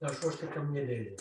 Да что ж ты ко мне лезешь?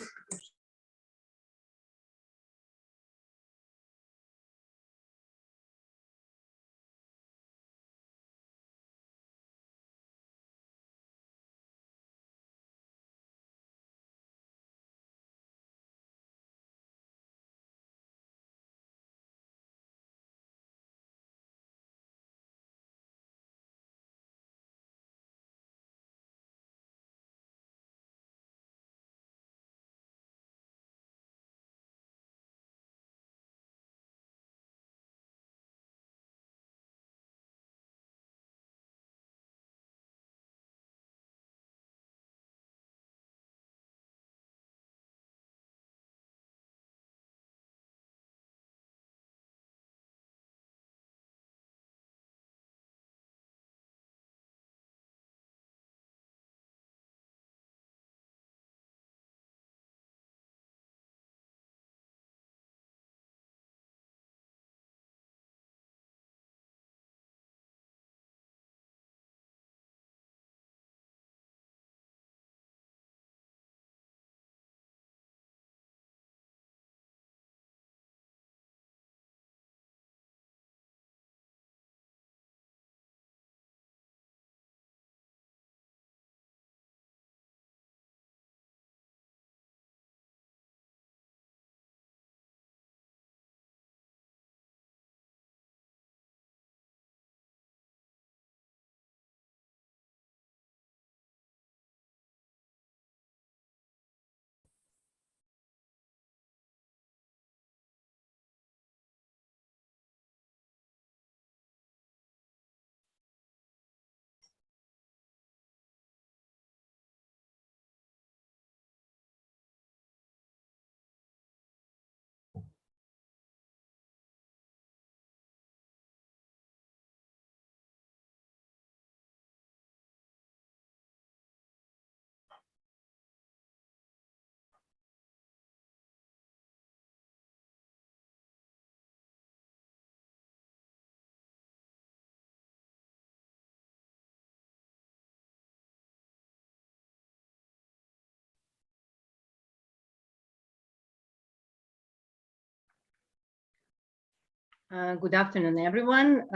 Good afternoon, everyone.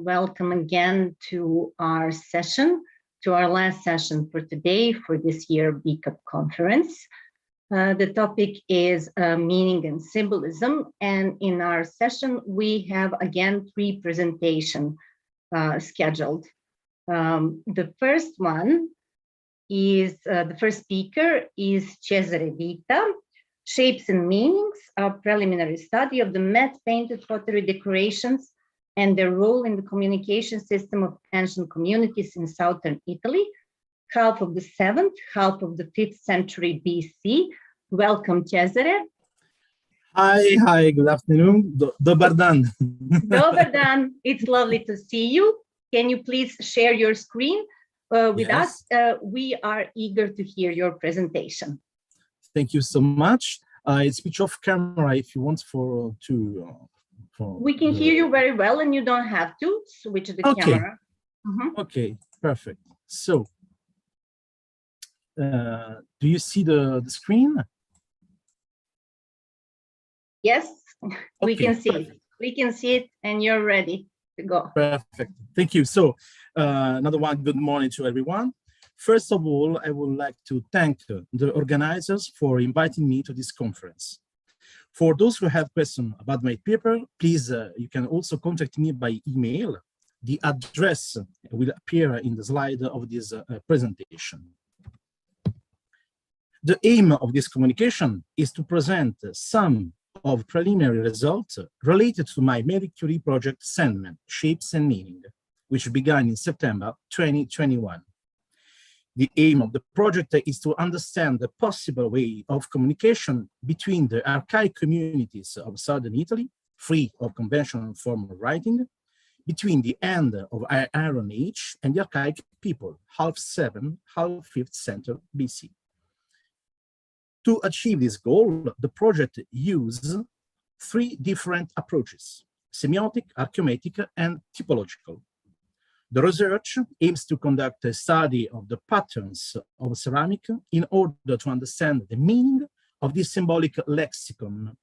Welcome again to our session, to our last session for today for this year BECAP conference. The topic is meaning and symbolism. And in our session, we have again 3 presentations scheduled. The first one is, the first speaker is Cesare Vita, Shapes and Meanings, a preliminary study of the matte painted pottery decorations and their role in the communication system of ancient communities in southern Italy, half of the 7th, half of the 5th century BC. Welcome, Cesare. Hi, good afternoon. Dobar dan. Dobar dan. It's lovely to see you. Can you please share your screen with us? We are eager to hear your presentation. Thank you so much. It's switch off camera if you want we can hear you very well, and you don't have to switch the camera. Okay, perfect. So, do you see the screen? Yes, we can see it. We can see it, and you're ready to go. Perfect. Thank you. So, another one, good morning to everyone. First of all, I would like to thank the organizers for inviting me to this conference. For those who have questions about my paper, please, you can also contact me by email. The address will appear in the slide of this presentation. The aim of this communication is to present some of preliminary results related to my Marie Curie project Sandman, Shapes and Meaning, which began in September 2021. The aim of the project is to understand the possible way of communication between the archaic communities of southern Italy, free of conventional formal writing, between the end of the Iron Age and the archaic people, half 7th, half 5th century BC. To achieve this goal, the project uses 3 different approaches: semiotic, archaeometric, and typological. The research aims to conduct a study of the patterns of ceramic in order to understand the meaning of this symbolic lexicon,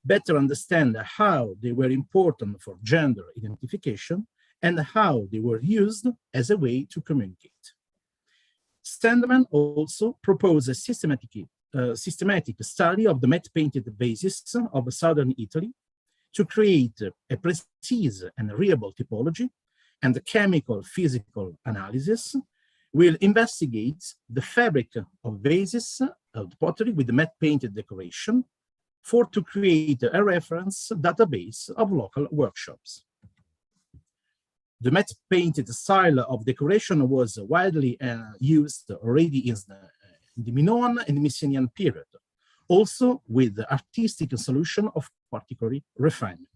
better understand how they were important for gender identification and how they were used as a way to communicate. Standman also proposed a systematic study of the matte-painted vases of southern Italy to create a precise and reliable typology, and the chemical physical analysis will investigate the fabric of vases of pottery with the matte-painted decoration to create a reference database of local workshops. The matte-painted style of decoration was widely used already in the Minoan and Mycenaean period, also with the artistic solution of particular refinement.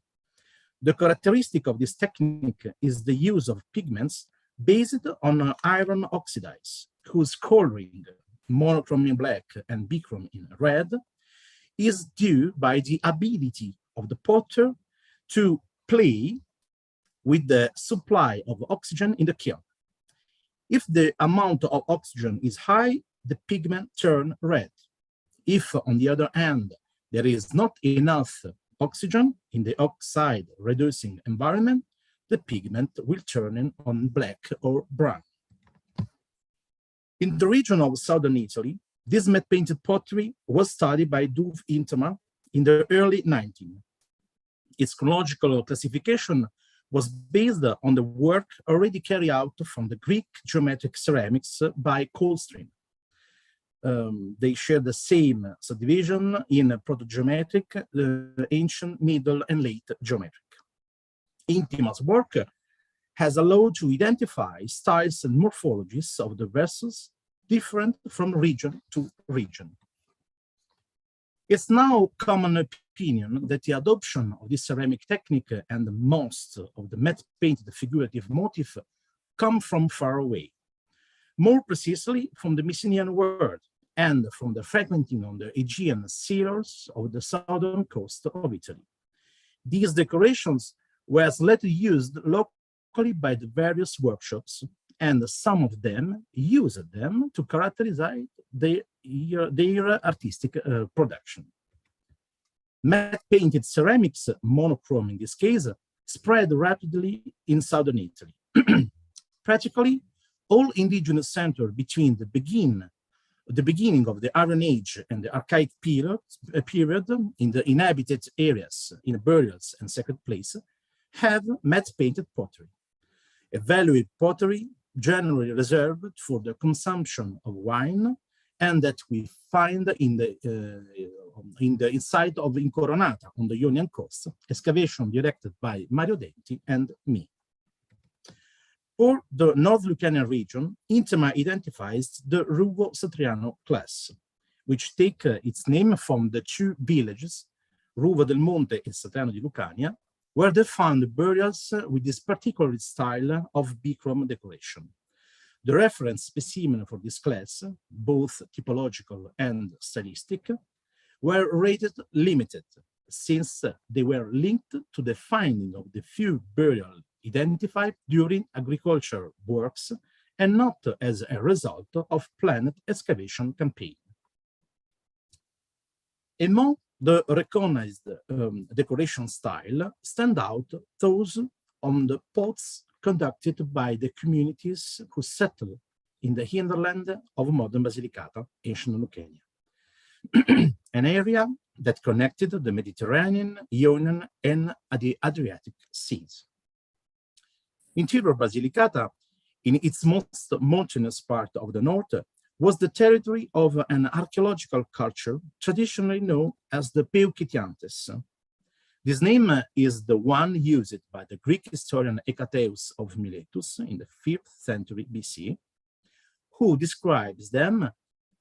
The characteristic of this technique is the use of pigments based on iron oxides, whose coloring, monochrome in black and bichrome in red, is due by the ability of the potter to play with the supply of oxygen in the kiln. If the amount of oxygen is high, the pigment turns red. If, on the other hand, there is not enough oxygen in the oxide-reducing environment, the pigment will turn on black or brown. In the region of southern Italy, this matte-painted pottery was studied by Duve Intema in the early 19th. Its chronological classification was based on the work already carried out from the Greek geometric ceramics by Coldstream. They share the same subdivision in proto-geometric, ancient, middle, and late geometric. Intema's work has allowed to identify styles and morphologies of the vessels different from region to region. It's now common opinion that the adoption of this ceramic technique and most of the matte-painted figurative motif come from far away, more precisely from the Mycenaean world and from the fragmenting on the Aegean seals of the southern coast of Italy. These decorations were later used locally by the various workshops, and some of them used them to characterize their artistic production. Matte-painted ceramics, monochrome in this case, spread rapidly in southern Italy. Practically, all indigenous centers between the beginning of the Iron Age and the Archaic period in the inhabited areas, in burials and sacred places, have matte-painted pottery, a valued pottery generally reserved for the consumption of wine, and that we find in the site of Incoronata on the Ionian coast, excavation directed by Mario Denti and me. For the North Lucanian region, Intema identifies the Ruvo-Satriano class, which take its name from the two villages, Ruvo del Monte and Satriano di Lucania, where they found burials with this particular style of bichrome decoration. The reference specimen for this class, both typological and stylistic, were rated limited, since they were linked to the finding of the few burials identified during agricultural works and not as a result of planned excavation campaign. Among the recognized decoration style stand out those on the pots conducted by the communities who settled in the hinterland of modern Basilicata, ancient Lucania, an area that connected the Mediterranean, Ionian, and the Adriatic seas. Interior Basilicata, in its most mountainous part of the north, was the territory of an archaeological culture traditionally known as the Peukitiantes. This name is the one used by the Greek historian Hecateus of Miletus in the 5th century BC, who describes them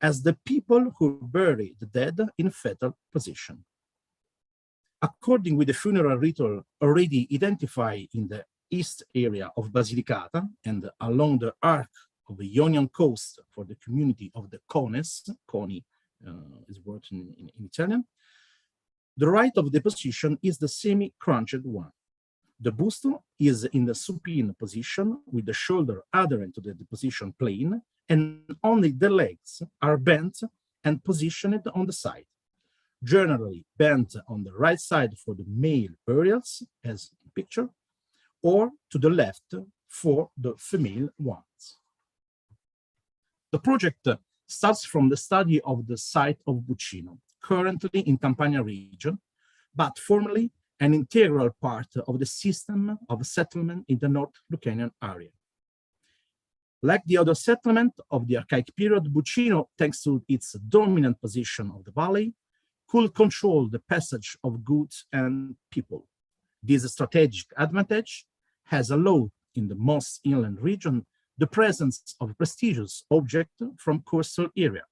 as the people who bury the dead in fetal position. According with the funeral ritual already identified in the east area of Basilicata and along the arc of the Ionian coast for the community of the Cones, Coni is word in Italian, the rite of deposition is the semi-crunched one. The bust is in the supine position with the shoulder adherent to the deposition plane, and only the legs are bent and positioned on the side, generally bent on the right side for the male burials, as in the picture, or to the left for the female ones. The project starts from the study of the site of Buccino, currently in Campania region, but formerly an integral part of the system of settlement in the North Lucanian area. Like the other settlement of the archaic period, Buccino, thanks to its dominant position of the valley, could control the passage of goods and people. This strategic advantage has allowed in the most inland region the presence of prestigious objects from coastal area,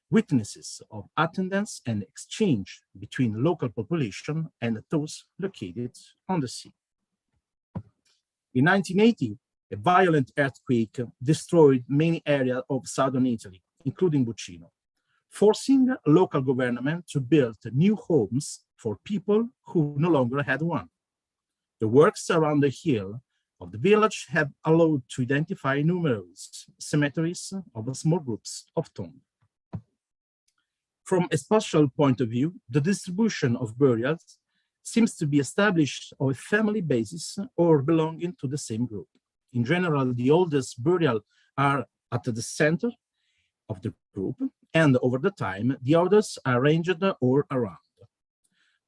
witnesses of attendance and exchange between local population and those located on the sea. In 1980, a violent earthquake destroyed many areas of southern Italy, including Buccino, forcing local government to build new homes for people who no longer had one. The works around the hill of the village have allowed to identify numerous cemeteries of small groups of tombs. From a spatial point of view, the distribution of burials seems to be established on a family basis or belonging to the same group. In general, the oldest burials are at the center of the group, and over the time, the others are arranged all around.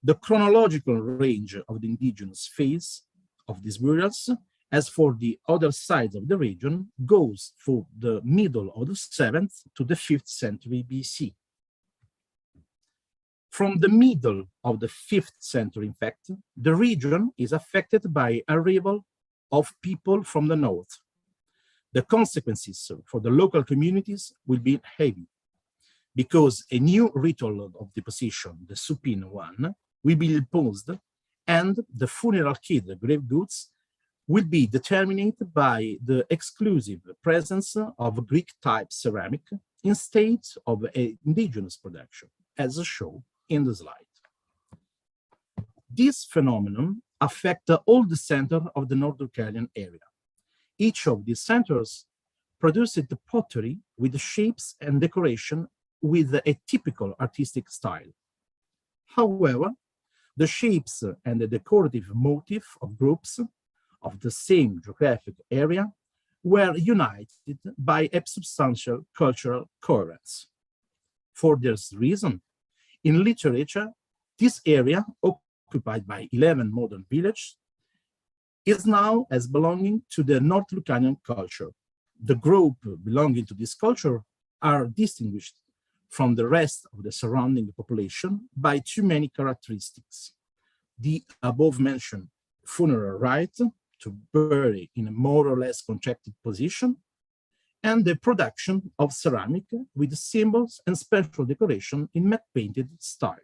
The chronological range of the indigenous phase of these burials, as for the other sides of the region, goes from the middle of the 7th to the 5th century BC. From the middle of the 5th century, in fact, the region is affected by arrival of people from the north. The consequences for the local communities will be heavy, because a new ritual of deposition, the supine one, will be imposed, and the funeral kit, the grave goods, will be determined by the exclusive presence of Greek-type ceramic instead of an indigenous production, as shown in the slide. This phenomenon affects all the center of the North Lucanian area. Each of these centers produced the pottery with the shapes and decoration with a typical artistic style. However, the shapes and the decorative motif of groups of the same geographic area were united by a substantial cultural coherence. For this reason, in literature, this area, occupied by 11 modern villages, is now as belonging to the North Lucanian culture. The group belonging to this culture are distinguished from the rest of the surrounding population by too many characteristics. The above-mentioned funeral rite, to bury in a more or less contracted position, and the production of ceramic with symbols and special decoration in matte-painted style.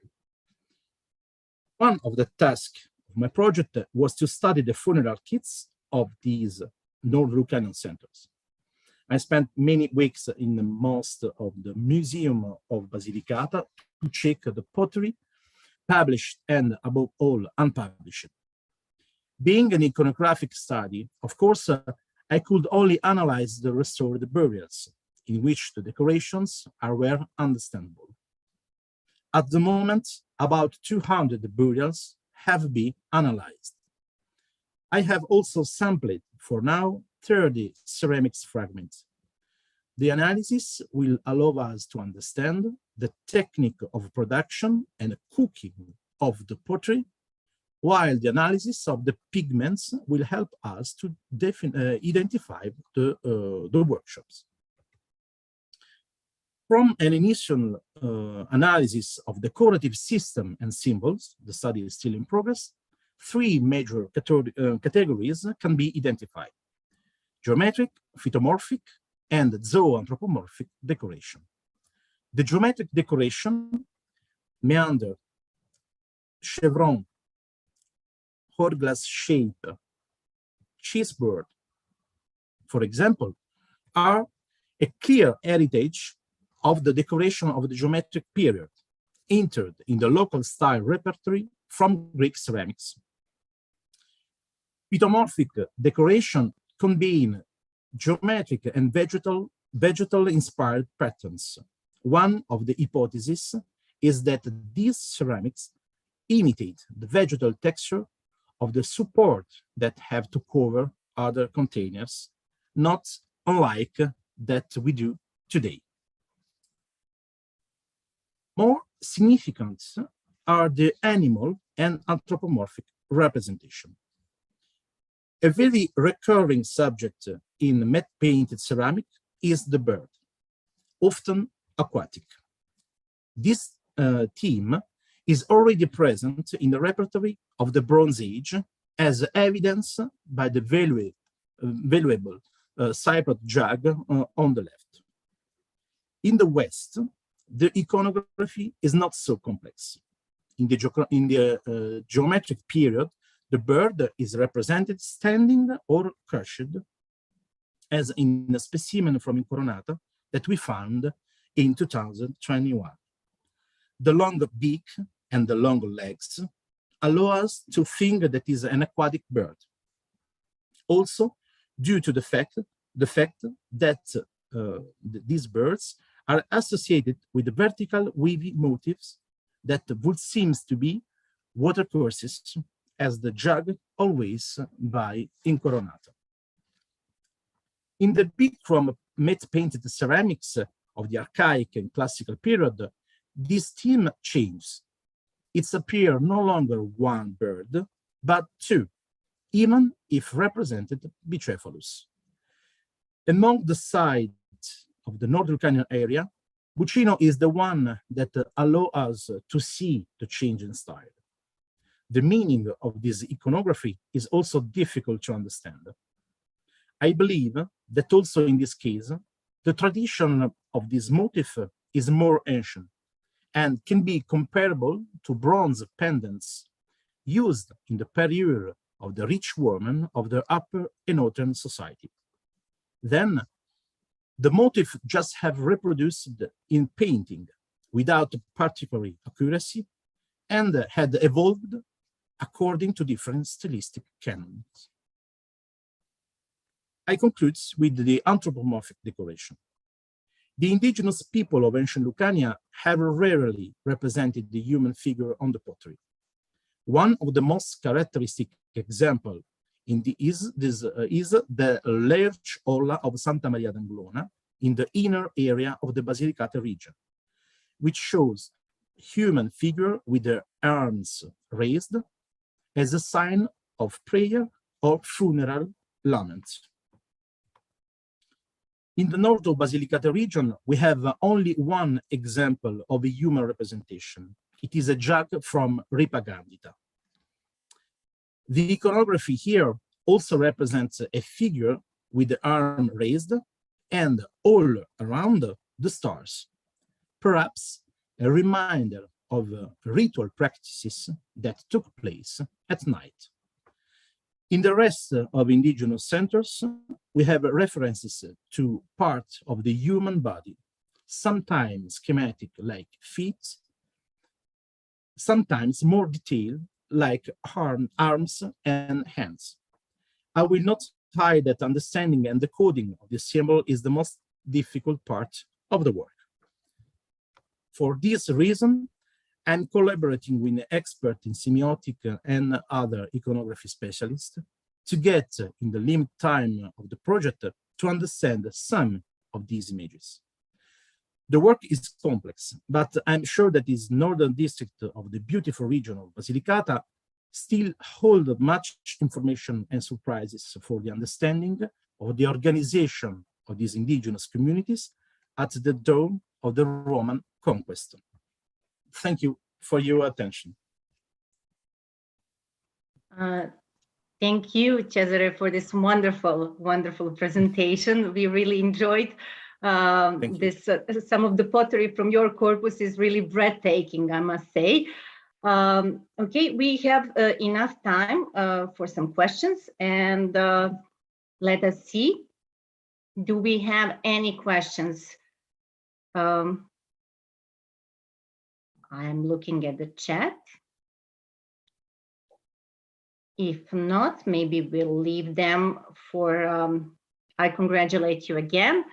One of the tasks of my project was to study the funeral kits of these North Lucanian centers. I spent many weeks in most of the Museum of Basilicata to check the pottery, published and above all unpublished. Being an iconographic study, of course, I could only analyze the restored burials, in which the decorations were understandable. At the moment, about 200 burials have been analyzed. I have also sampled, for now, 30 ceramics fragments. The analysis will allow us to understand the technique of production and cooking of the pottery, while the analysis of the pigments will help us to identify the workshops. From an initial analysis of decorative system and symbols, the study is still in progress, 3 major categories can be identified: geometric, phytomorphic, and zoanthropomorphic decoration. The geometric decoration, meander, chevron, hourglass shape, cheeseboard, for example, are a clear heritage of the decoration of the geometric period, entered in the local style repertory from Greek ceramics. Pitomorphic decoration contain geometric and vegetal-inspired patterns. One of the hypotheses is that these ceramics imitate the vegetal texture of the support that have to cover other containers, not unlike that we do today. More significant are the animal and anthropomorphic representation. A very recurring subject in matte-painted ceramic is the bird, often aquatic. This theme is already present in the repertoire of the Bronze Age, as evidenced by the valuable cypress jug on the left. In the West, the iconography is not so complex. In the geometric period, the bird is represented standing or crouched, as in a specimen from Incoronata that we found in 2021. The long beak and the long legs allow us to think that it is an aquatic bird. Also, due to the fact that these birds are associated with the vertical wavy motifs that would seem to be watercourses, as the jug always by Incoronata. In the bichrome matte-painted ceramics of the archaic and classical period, this theme changes. It appears no longer one bird, but two, even if represented bicephalous. Among the sites of the North Lucanian area, Buccino is the one that allows us to see the change in style. The meaning of this iconography is also difficult to understand. I believe that also in this case, the tradition of this motif is more ancient and can be comparable to bronze pendants used in the period of the rich women of the Upper and Northern Society. Then, the motif just have reproduced in painting without particular accuracy and had evolved according to different stylistic canons. I conclude with the anthropomorphic decoration. The indigenous people of ancient Lucania have rarely represented the human figure on the pottery. One of the most characteristic examples is the large Olla of Santa Maria d'Anglona in the inner area of the Basilicata region, which shows human figure with their arms raised as a sign of prayer or funeral lament. In the north of Basilicata region, we have only one example of a human representation. It is a jug from Ripagandita. The iconography here also represents a figure with the arm raised and all around the stars, perhaps a reminder of ritual practices that took place at night. In the rest of indigenous centers, we have references to parts of the human body, sometimes schematic like feet, sometimes more detailed like arms and hands. I will not hide that understanding and decoding of the symbol is the most difficult part of the work. For this reason, I'm collaborating with an expert in semiotic and other iconography specialists to get, in the limited time of the project, to understand some of these images. The work is complex, but I'm sure that this northern district of the beautiful region of Basilicata still hold much information and surprises for the understanding of the organization of these indigenous communities at the dawn of the Roman conquest. Thank you for your attention. Thank you, Cesare, for this wonderful, wonderful presentation. We really enjoyed this. Some of the pottery from your corpus is really breathtaking, I must say. Okay, we have enough time for some questions, and let us see. Do we have any questions? I'm looking at the chat. If not, maybe we'll leave them for, I congratulate you again.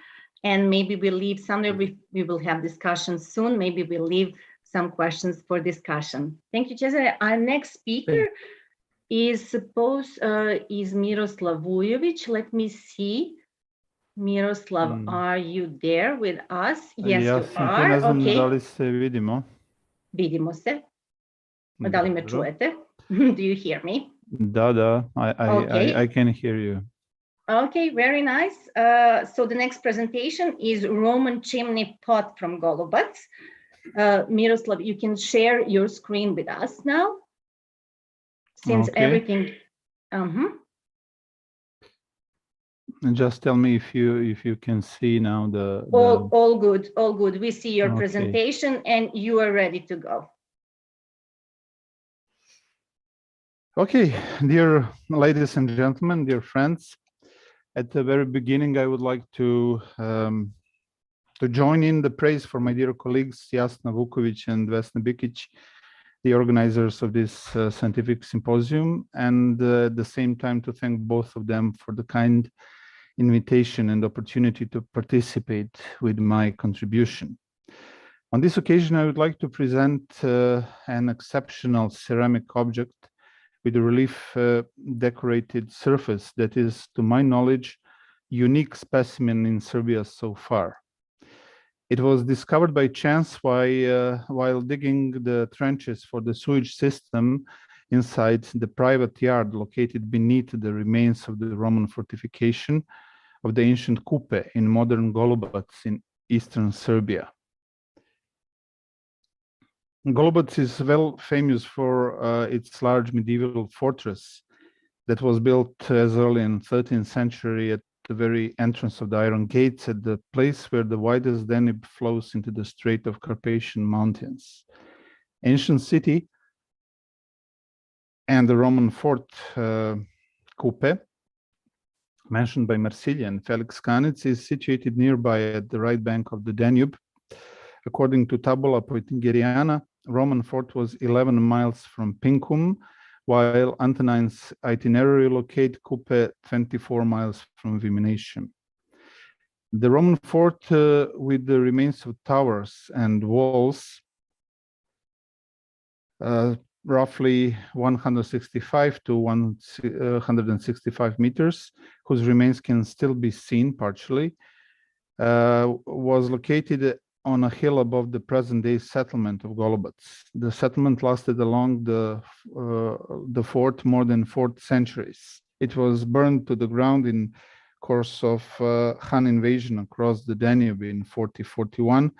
And maybe we'll leave somewhere, we will have discussions soon. Maybe we'll leave some questions for discussion. Thank you, Cesare. Our next speaker is Miroslav Vujovic. Let me see. Miroslav, are you there with us? Yes, you are. Okay. Vidimo se. Da li me čujete? Do you hear me? Da, I can hear you. Okay, very nice. So the next presentation is Roman chimney pot from Golubac. Miroslav, you can share your screen with us now. Since everything, And just tell me if you can see now the all good. We see your presentation and you are ready to go. Okay, dear ladies and gentlemen, dear friends, at the very beginning, I would like to join in the praise for my dear colleagues Jasna Vukovic and Vesna Bikic, the organizers of this scientific symposium, and at the same time to thank both of them for the kind invitation and opportunity to participate with my contribution. On this occasion, I would like to present an exceptional ceramic object with a relief decorated surface that is, to my knowledge, unique specimen in Serbia so far. It was discovered by chance while digging the trenches for the sewage system inside the private yard located beneath the remains of the Roman fortification of the ancient Kupe in modern Golubac in eastern Serbia. Golubac is well famous for its large medieval fortress that was built as early in 13th century at the very entrance of the Iron Gates at the place where the widest Danube flows into the Strait of Carpathian Mountains. Ancient city and the Roman fort Kupe, mentioned by Marsilio and Felix Kanitz, is situated nearby at the right bank of the Danube. According to Tabula Peutingeriana, Roman fort was 11 miles from Pincum, while Antonine's itinerary locate Kupe 24 miles from Viminatium. The Roman fort with the remains of towers and walls, roughly 165 to 165 meters, whose remains can still be seen partially, was located on a hill above the present-day settlement of Golubac. The settlement lasted along the fort more than 4 centuries. It was burned to the ground in course of Han invasion across the Danube in 4041,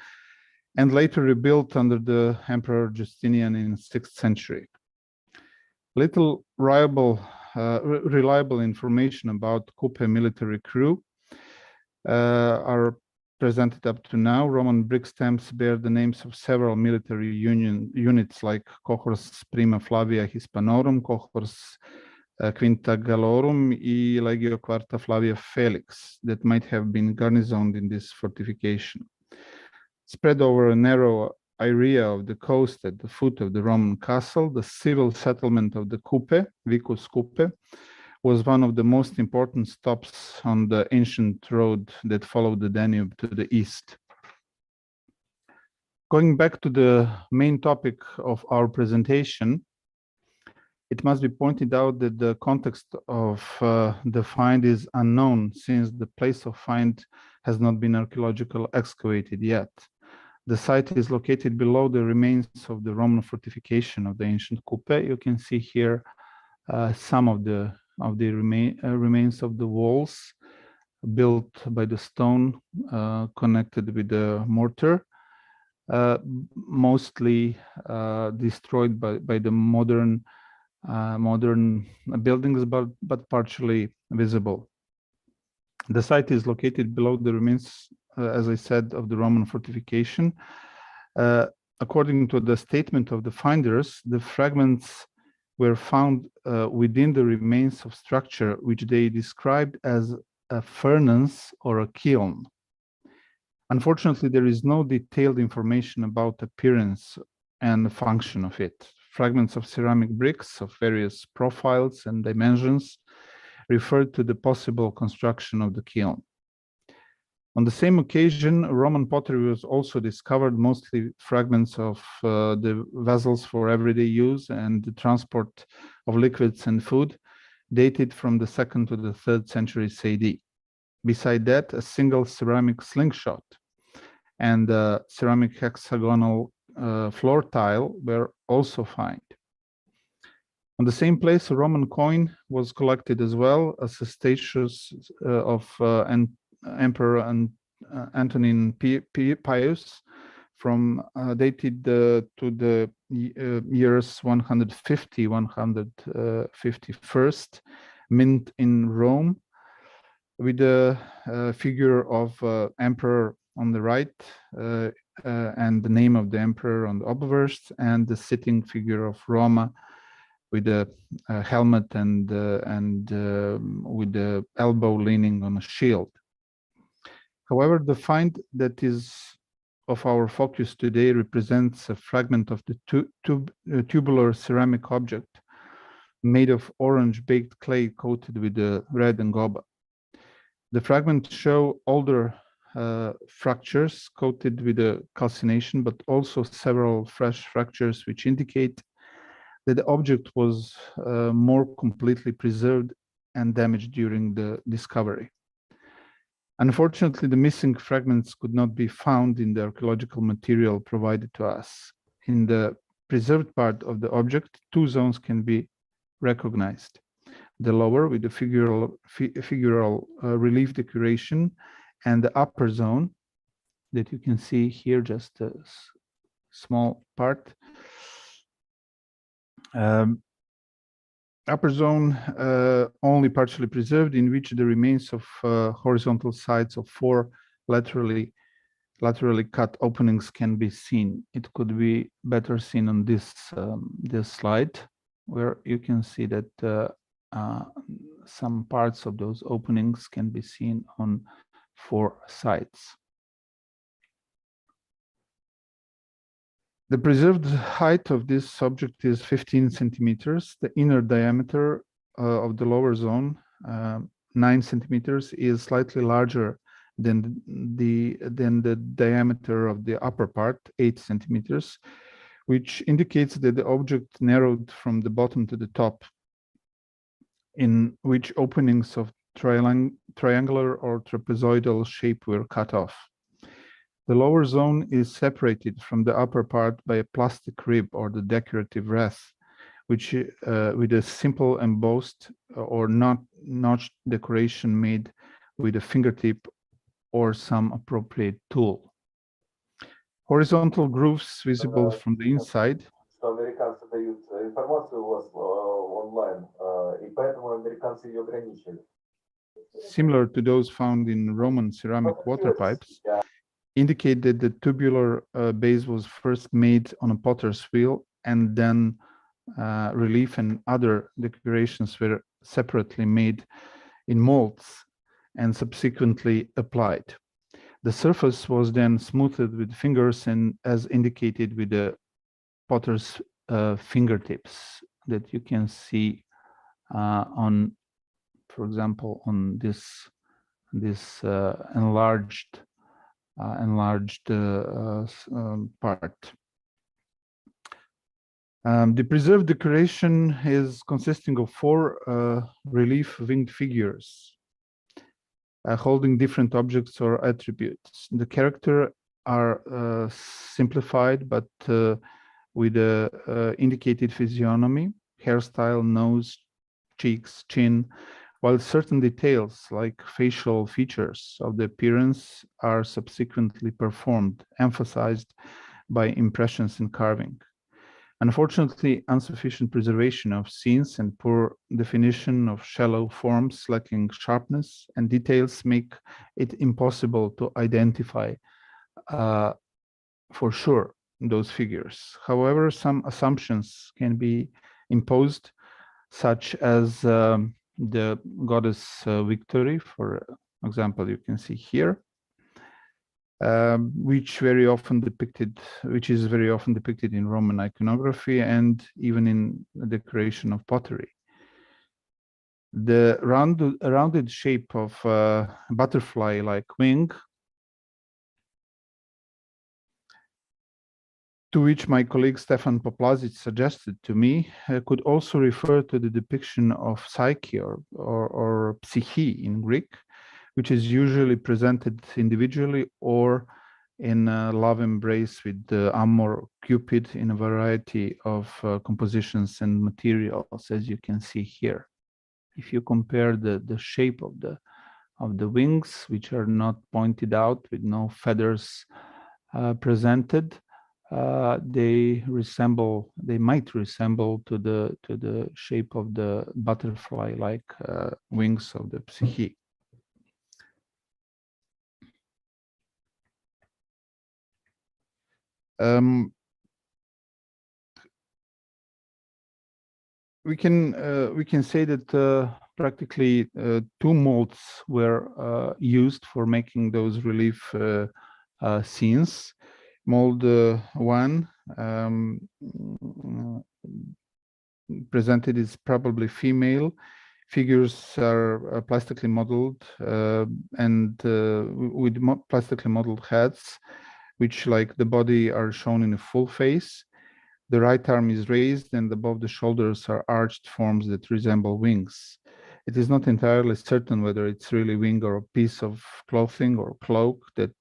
and later rebuilt under the Emperor Justinian in 6th century. Little reliable information about Kupe military crew are presented up to now. Roman brick stamps bear the names of several military units like Cohors Prima Flavia Hispanorum, Cohors Quinta Gallorum, and Legio Quarta Flavia Felix that might have been garrisoned in this fortification. Spread over a narrow area of the coast at the foot of the Roman castle, the civil settlement of the Kupe, Vicus Kupe, was one of the most important stops on the ancient road that followed the Danube to the east. Going back to the main topic of our presentation, it must be pointed out that the context of the find is unknown since the place of find has not been archaeologically excavated yet. The site is located below the remains of the Roman fortification of the ancient Kupe. You can see here some of the remains of the walls built by the stone connected with the mortar, mostly destroyed by the modern buildings, but partially visible. The site is located below the remains, as I said, of the Roman fortification. According to the statement of the finders, the fragments were found within the remains of structure, which they described as a furnace or a kiln. Unfortunately, there is no detailed information about appearance and the function of it. fragments of ceramic bricks of various profiles and dimensions referred to the possible construction of the kiln. On the same occasion, Roman pottery was also discovered, mostly fragments of the vessels for everyday use and the transport of liquids and food, dated from the 2nd to the 3rd centuries AD. Beside that, a single ceramic slingshot and a ceramic hexagonal floor tile were also found. On the same place, a Roman coin was collected as well, a statues of Emperor Antonin Pius, from dated to the years 150-151, mint in Rome, with the figure of emperor on the right and the name of the emperor on the obverse, and the sitting figure of Roma with a helmet and with the elbow leaning on a shield. However, the find that is of our focus today represents a fragment of the tubular ceramic object made of orange baked clay coated with red angoba. The fragments show older fractures coated with a calcination, but also several fresh fractures which indicate that the object was more completely preserved and damaged during the discovery. Unfortunately, the missing fragments could not be found in the archaeological material provided to us. In the preserved part of the object, two zones can be recognized. The lower with the figural relief decoration, and the upper zone that you can see here, just a small part. Upper zone only partially preserved, in which the remains of horizontal sides of 4 laterally cut openings can be seen. It could be better seen on this slide, where you can see that some parts of those openings can be seen on 4 sides. The preserved height of this object is 15 centimeters. The inner diameter of the lower zone, 9 centimeters, is slightly larger than the diameter of the upper part, 8 centimeters, which indicates that the object narrowed from the bottom to the top, in which openings of triangular or trapezoidal shape were cut off. The lower zone is separated from the upper part by a plastic rib or the decorative wreath, which with a simple embossed or notched decoration made with a fingertip or some appropriate tool. Horizontal grooves visible from the inside. Что американцы дают информацию у вас онлайн, и поэтому американцы ее ограничили. Similar to those found in Roman ceramic water pipes, indicate that the tubular base was first made on a potter's wheel, and then relief and other decorations were separately made in molds and subsequently applied. The surface was then smoothed with fingers, and as indicated with the potter's fingertips that you can see on, for example, on this enlarged part. The preserved decoration is consisting of 4 relief winged figures holding different objects or attributes. The characters are simplified, but with a indicated physiognomy, hairstyle, nose, cheeks, chin, while certain details like facial features of the appearance are subsequently performed, emphasized by impressions and carving. Unfortunately, insufficient preservation of scenes and poor definition of shallow forms lacking sharpness and details make it impossible to identify for sure those figures. However, some assumptions can be imposed, such as the goddess Victory, for example, you can see here. which is very often depicted in Roman iconography and even in the decoration of pottery. The rounded shape of a butterfly-like wing, to which my colleague Stefan Poplazic suggested to me, could also refer to the depiction of Psyche or Psyche in Greek, which is usually presented individually or in a love embrace with Amor, Cupid in a variety of compositions and materials, as you can see here. If you compare the shape of the wings, which are not pointed out with no feathers presented, they might resemble to the shape of the butterfly-like wings of the Psyche. We can say that practically two molds were used for making those relief scenes. Mold 1 presented is probably female. Figures are plastically modeled and with plastically modeled heads, which, like the body, are shown in a full face. The right arm is raised and above the shoulders are arched forms that resemble wings. It is not entirely certain whether it's really wing or a piece of clothing or cloak that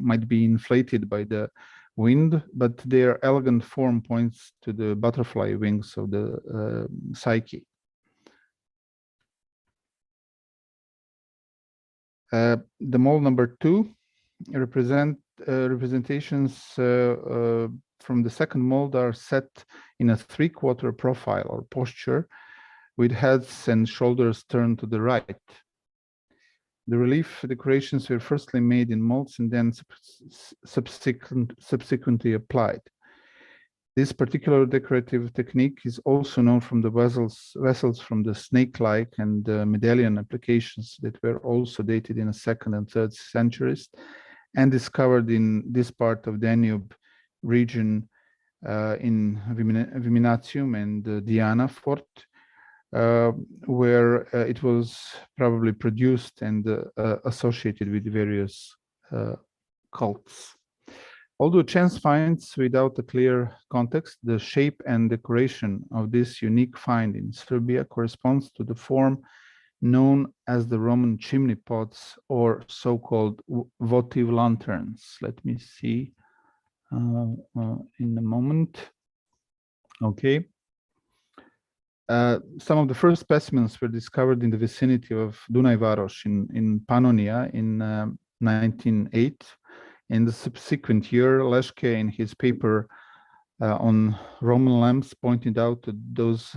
might be inflated by the wind, but their elegant form points to the butterfly wings of the Psyche. The mold number 2 representations from the second mold are set in a three-quarter profile or posture with heads and shoulders turned to the right. The relief decorations were firstly made in molds and then subsequently applied. This particular decorative technique is also known from the vessels from the snake-like and medallion applications that were also dated in the 2nd and 3rd centuries and discovered in this part of Danube region in Viminatium and Diana Fort, where it was probably produced and associated with various cults. Although chance finds without a clear context, the shape and decoration of this unique find in Serbia corresponds to the form known as the Roman chimney pots or so-called votive lanterns. Let me see in a moment. Okay. Some of the first specimens were discovered in the vicinity of Dunajvaros in Pannonia in 1908. In the subsequent year, Leške, in his paper on Roman lamps, pointed out those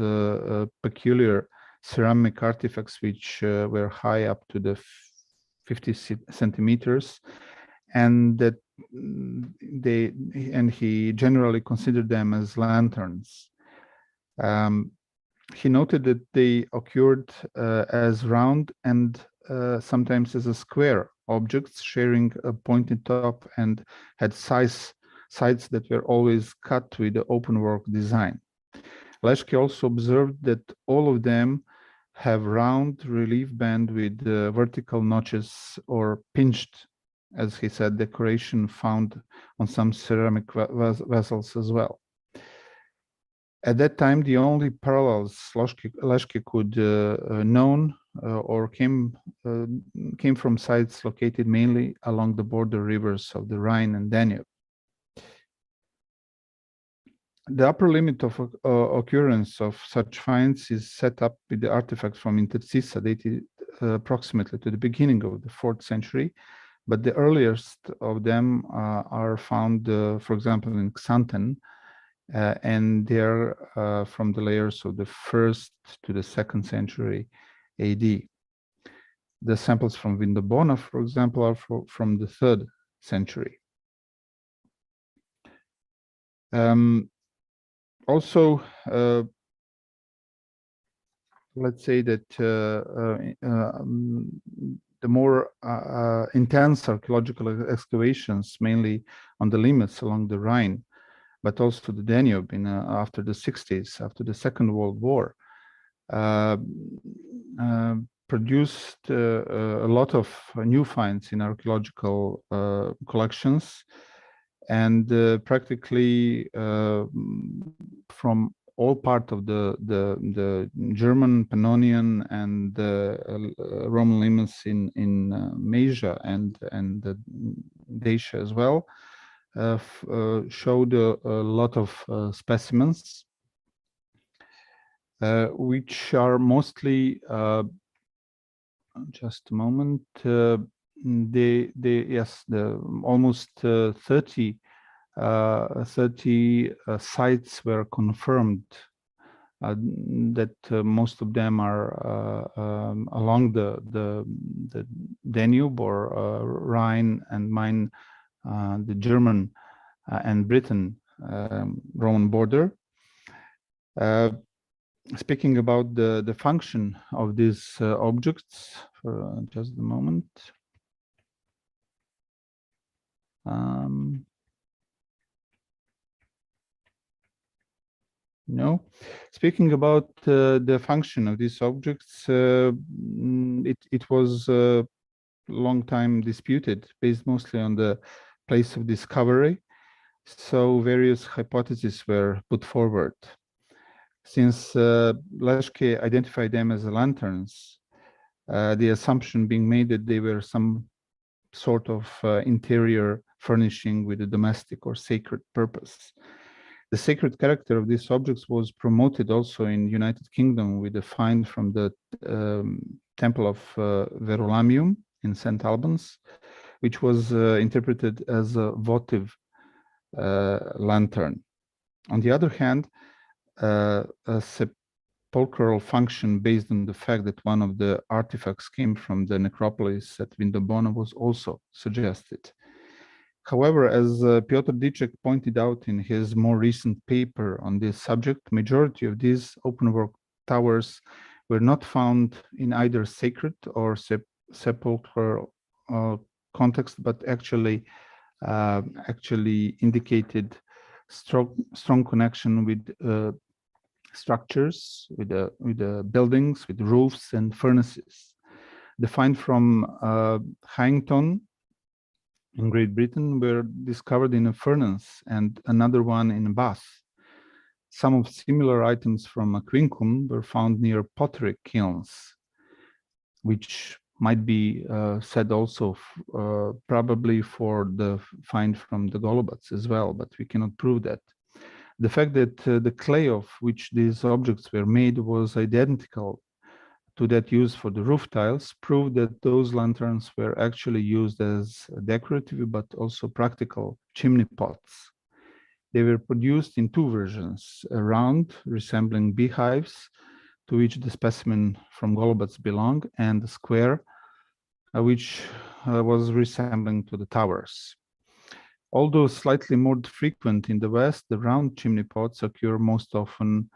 peculiar ceramic artifacts which were high up to the 50 centimeters, and that he generally considered them as lanterns. He noted that they occurred as round and sometimes as a square objects sharing a pointed top and had sides that were always cut with the open-work design. Leške also observed that all of them have round relief band with vertical notches or pinched, as he said, decoration found on some ceramic vessels as well. At that time, the only parallels Leške could known or came from sites located mainly along the border rivers of the Rhine and Danube. The upper limit of occurrence of such finds is set up with the artifacts from Intercissa dated approximately to the beginning of the 4th century, but the earliest of them are found, for example, in Xanten, and they're from the layers of the 1st to the 2nd century AD. The samples from Vindobona, for example, are from the 3rd century. Also, let's say that the more intense archaeological excavations, mainly on the limits along the Rhine, but also the Danube after the 60s, after the Second World War, produced a lot of new finds in archaeological collections, and practically from all part of the German, Pannonian, and Roman limits in Masia and the Dacia as well, showed a lot of specimens, which are mostly just a moment. The almost 30 sites were confirmed that most of them are along the Danube or Rhine and Main, the German and Britain Roman border. Speaking about the function of these objects, for just a moment. No, speaking about the function of these objects, it was a long time disputed, based mostly on the place of discovery. So various hypotheses were put forward. Since Leszke identified them as lanterns, the assumption being made that they were some sort of interior furnishing with a domestic or sacred purpose. The sacred character of these objects was promoted also in United Kingdom with a find from the Temple of Verulamium in St. Albans, which was interpreted as a votive lantern. On the other hand, a sepulchral function based on the fact that one of the artifacts came from the necropolis at Vindobona was also suggested. However, as Piotr Dyczek pointed out in his more recent paper on this subject, majority of these open-work towers were not found in either sacred or sepulchral context, but actually indicated strong connection with structures, with the buildings, with roofs and furnaces. The find from Haington in Great Britain were discovered in a furnace and another one in Bath. Some of similar items from Aquincum were found near pottery kilns, which might be said also probably for the find from the Golubats as well, but we cannot prove that. The fact that the clay of which these objects were made was identical to that used for the roof tiles proved that those lanterns were actually used as decorative but also practical chimney pots. They were produced in two versions, a round resembling beehives to which the specimen from Golubats belong, and a square which was resembling to the towers. Although slightly more frequent in the West, the round chimney pots occur most often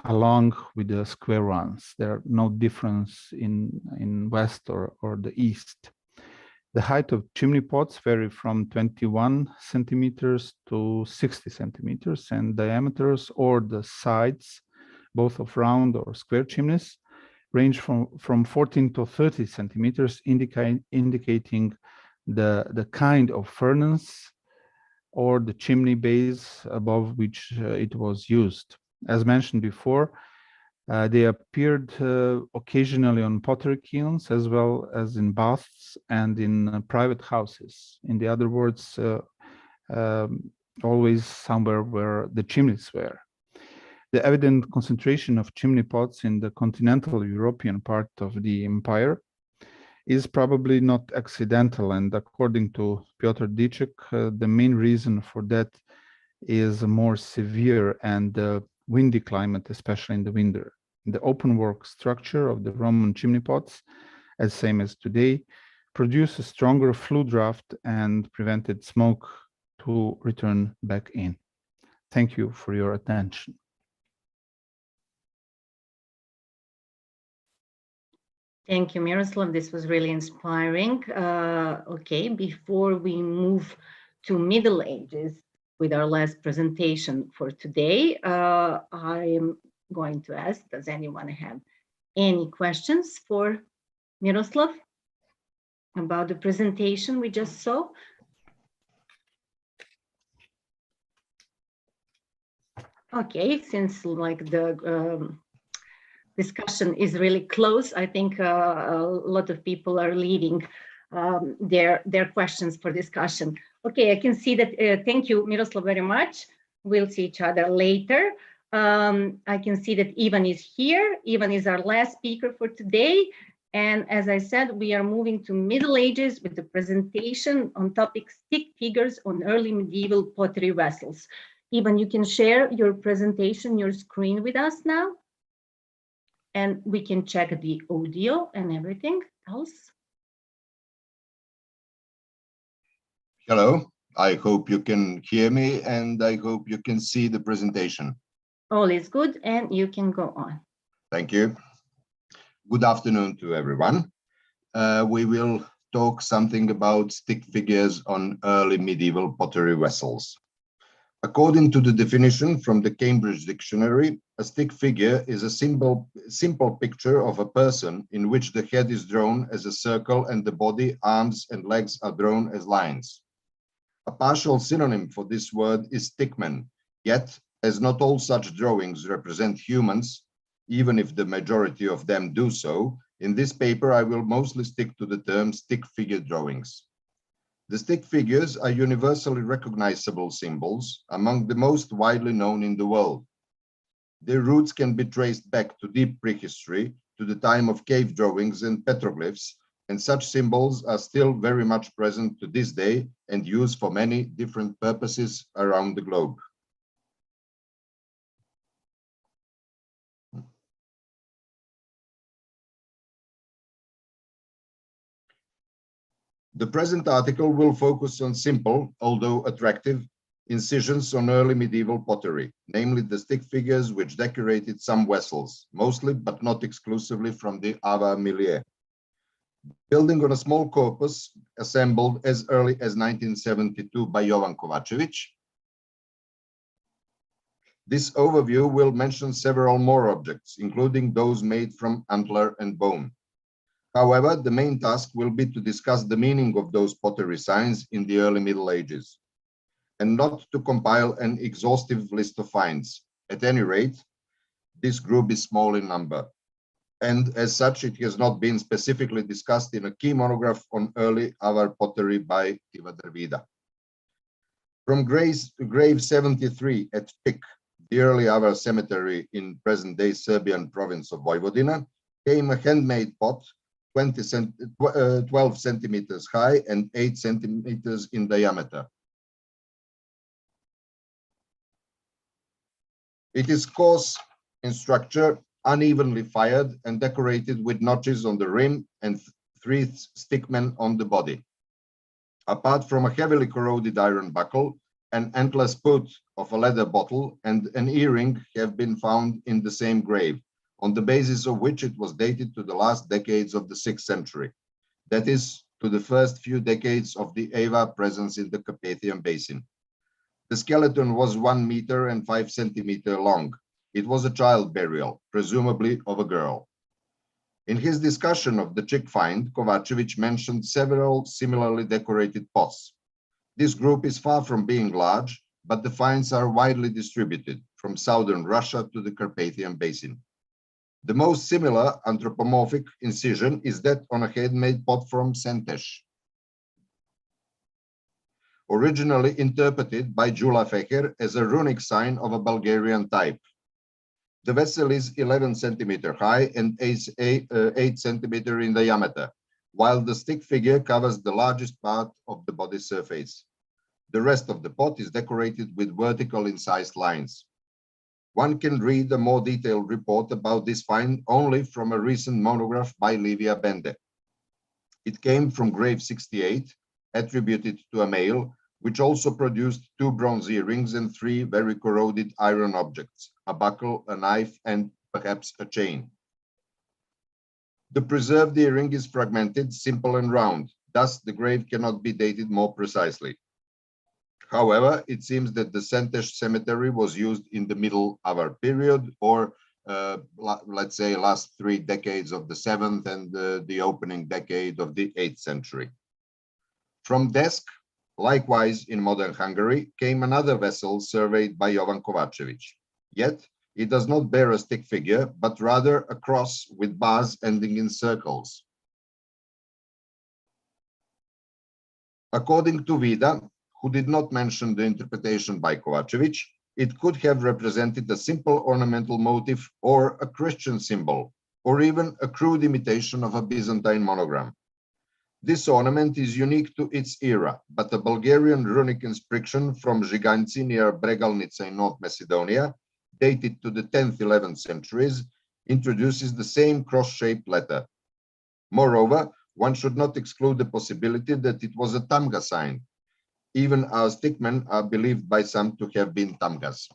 along with the square ones. There are no difference in West or the East. The height of chimney pots vary from 21 centimeters to 60 centimeters, and diameters or the sides, both of round or square chimneys, range from 14 to 30 centimeters, indicating the kind of furnace or the chimney base above which it was used. As mentioned before, they appeared occasionally on pottery kilns as well as in baths and in private houses. In the other words, always somewhere where the chimneys were. The evident concentration of chimney pots in the continental European part of the empire is probably not accidental, and according to Piotr Dyczek, the main reason for that is a more severe and windy climate, especially in the winter. The open work structure of the Roman chimney pots, as same as today, produced a stronger flue draft and prevented smoke to return back in. Thank you for your attention. Thank you, Miroslav. This was really inspiring. Okay, before we move to Middle Ages with our last presentation for today, I am going to ask, does anyone have any questions for Miroslav about the presentation we just saw? Okay, since like the discussion is really close, I think a lot of people are leaving their questions for discussion. Okay, I can see that. Thank you, Miroslav, very much. We'll see each other later. I can see that Ivan is here. Ivan is our last speaker for today. And as I said, we are moving to Middle Ages with the presentation on topic stick figures on early medieval pottery vessels. Ivan, you can share your presentation, your screen with us now. And we can check the audio and everything else. Hello, I hope you can hear me and I hope you can see the presentation. All is good and you can go on. Thank you. Good afternoon to everyone. We will talk something about stick figures on early medieval pottery vessels. According to the definition from the Cambridge Dictionary, a stick figure is a simple picture of a person in which the head is drawn as a circle and the body, arms, and legs are drawn as lines. A partial synonym for this word is stickman, yet, as not all such drawings represent humans, even if the majority of them do so, in this paper I will mostly stick to the term stick figure drawings. The stick figures are universally recognizable symbols, among the most widely known in the world. Their roots can be traced back to deep prehistory, to the time of cave drawings and petroglyphs, and such symbols are still very much present to this day and used for many different purposes around the globe. The present article will focus on simple, although attractive, incisions on early medieval pottery, namely the stick figures which decorated some vessels, mostly but not exclusively from the Ava milieu. Building on a small corpus assembled as early as 1972 by Jovan Kovačević, this overview will mention several more objects, including those made from antler and bone. However, the main task will be to discuss the meaning of those pottery signs in the early Middle Ages, and not to compile an exhaustive list of finds. At any rate, this group is small in number, and as such, it has not been specifically discussed in a key monograph on early Avar pottery by Iva Dervida. From grave 73 at Pik, the early Avar cemetery in present-day Serbian province of Vojvodina, came a handmade pot 12 centimeters high and 8 centimeters in diameter. It is coarse in structure, unevenly fired, and decorated with notches on the rim and 3 stickmen on the body. Apart from a heavily corroded iron buckle, an antler spout of a leather bottle and an earring have been found in the same grave, on the basis of which it was dated to the last decades of the 6th century, that is, to the first few decades of the Ava presence in the Carpathian Basin. The skeleton was 1 meter and 5 centimeters long. It was a child burial, presumably of a girl. In his discussion of the chick find, Kovačević mentioned several similarly decorated pots. This group is far from being large, but the finds are widely distributed, from southern Russia to the Carpathian Basin. The most similar anthropomorphic incision is that on a handmade pot from Sentesh, originally interpreted by Jula Feher as a runic sign of a Bulgarian type. The vessel is 11 centimeters high and 8 centimeters in diameter, while the stick figure covers the largest part of the body surface. The rest of the pot is decorated with vertical incised lines. One can read a more detailed report about this find only from a recent monograph by Livia Bende. It came from grave 68, attributed to a male, which also produced 2 bronze earrings and 3 very corroded iron objects, a buckle, a knife, and perhaps a chain. The preserved earring is fragmented, simple and round. Thus, the grave cannot be dated more precisely. However, it seems that the Sentesh cemetery was used in the middle Avar period, or let's say last 3 decades of the 7th and the opening decade of the 8th century. From Desk, likewise in modern Hungary, came another vessel surveyed by Jovan Kovacevic. Yet, it does not bear a stick figure, but rather a cross with bars ending in circles. According to Vida, who did not mention the interpretation by Kovacevic, it could have represented a simple ornamental motif or a Christian symbol, or even a crude imitation of a Byzantine monogram. This ornament is unique to its era, but a Bulgarian runic inscription from Zhiganci near Bregalnica in North Macedonia, dated to the 10th, 11th centuries, introduces the same cross-shaped letter. Moreover, one should not exclude the possibility that it was a Tamga sign. Even our stickmen are believed by some to have been Tamgas.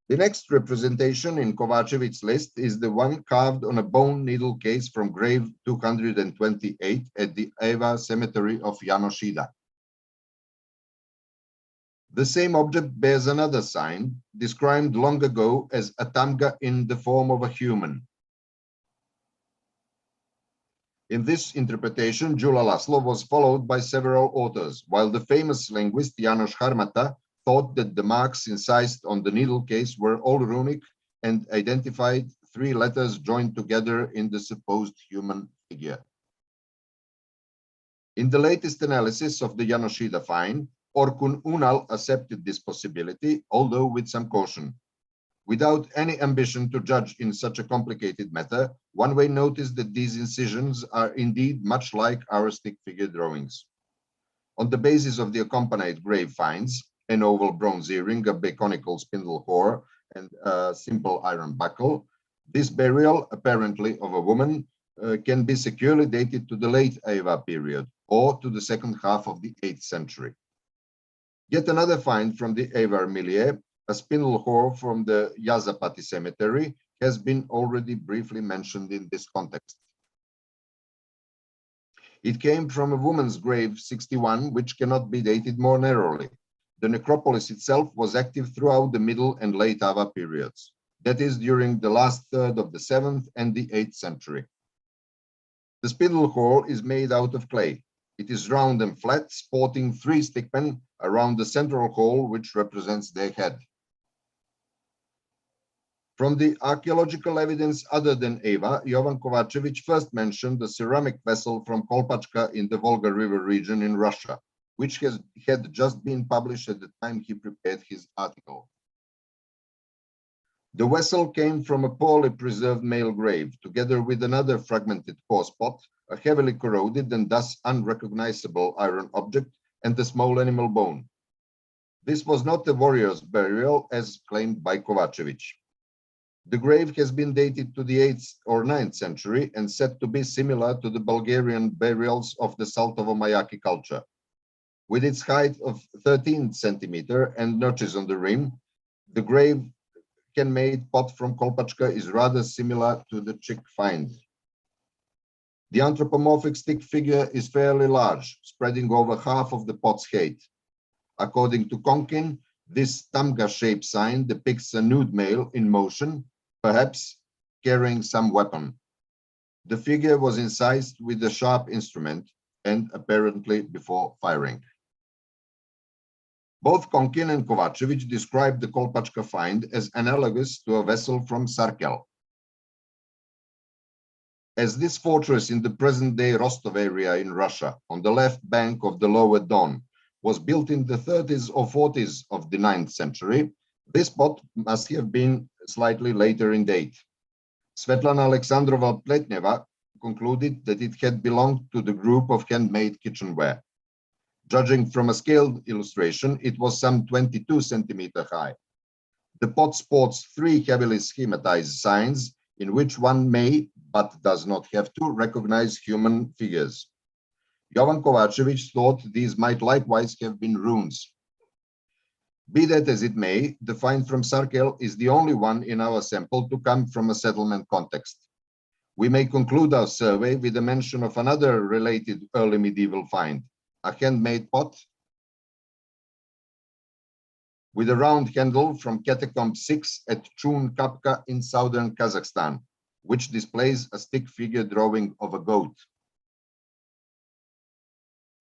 The next representation in Kovacevic's list is the one carved on a bone needle case from grave 228 at the Eva cemetery of Janošida. The same object bears another sign, described long ago as a Tamga in the form of a human. In this interpretation, Gyula Laszlo was followed by several authors, while the famous linguist János Harmata thought that the marks incised on the needle case were all runic and identified 3 letters joined together in the supposed human figure. In the latest analysis of the Janošida find, Orkun Unal accepted this possibility, although with some caution. Without any ambition to judge in such a complicated matter, one may notice that these incisions are indeed much like our stick figure drawings. On the basis of the accompanied grave finds, an oval bronze earring, a biconical spindle core, and a simple iron buckle, this burial, apparently of a woman, can be securely dated to the late Eva period, or to the second half of the 8th century. Yet another find from the Eva milieu, a spindle whore from the Yazapati cemetery, has been already briefly mentioned in this context. It came from a woman's grave 61, which cannot be dated more narrowly. The necropolis itself was active throughout the middle and late Ava periods, that is, during the last third of the 7th and the 8th century. The spindle whore is made out of clay. It is round and flat, sporting 3 stickmen around the central hole, which represents their head. From the archaeological evidence other than Eva, Jovan Kovacevic first mentioned a ceramic vessel from Kolpachka in the Volga River region in Russia, which had just been published at the time he prepared his article. The vessel came from a poorly preserved male grave, together with another fragmented coarse pot, a heavily corroded and thus unrecognizable iron object, and a small animal bone. This was not a warrior's burial, as claimed by Kovacevic. The grave has been dated to the 8th or 9th century and said to be similar to the Bulgarian burials of the Saltovo-Mayaki culture. With its height of 13 centimeters and notches on the rim, the grave can-made pot from Kolpachka is rather similar to the chick find. The anthropomorphic stick figure is fairly large, spreading over half of the pot's height. According to Konkin, this Tamga-shaped sign depicts a nude male in motion, perhaps carrying some weapon. The figure was incised with a sharp instrument and apparently before firing. Both Konkin and Kovacevic described the Kolpachka find as analogous to a vessel from Sarkel. As this fortress in the present-day Rostov area in Russia, on the left bank of the lower Don, was built in the 30s or 40s of the 9th century, this spot must have been slightly later in date. Svetlana Alexandrova Pletneva concluded that it had belonged to the group of handmade kitchenware. Judging from a scaled illustration, it was some 22 centimeters high. The pot sports 3 heavily schematized signs, in which one may, but does not have to, recognize human figures. Jovan Kovacevic thought these might likewise have been runes. Be that as it may, the find from Sarkel is the only one in our sample to come from a settlement context. We may conclude our survey with a mention of another related early medieval find, a handmade pot with a round handle from Catacomb 6 at Chun Kapka in southern Kazakhstan, which displays a stick figure drawing of a goat.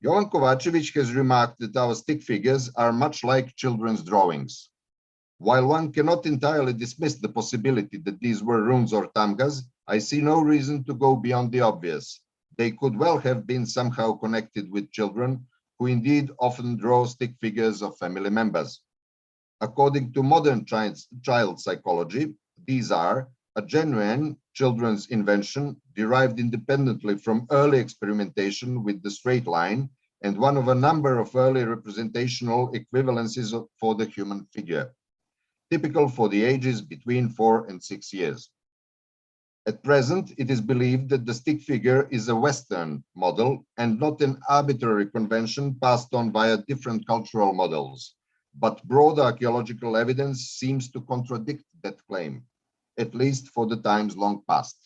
Jovan Kovacevic has remarked that our stick figures are much like children's drawings. While one cannot entirely dismiss the possibility that these were runes or tamgas, I see no reason to go beyond the obvious. They could well have been somehow connected with children, who indeed often draw stick figures of family members. According to modern child psychology, these are a genuine children's invention derived independently from early experimentation with the straight line and one of a number of early representational equivalences for the human figure, typical for the ages between 4 and 6 years. At present, it is believed that the stick figure is a Western model and not an arbitrary convention passed on via different cultural models. But broad archaeological evidence seems to contradict that claim, at least for the times long past.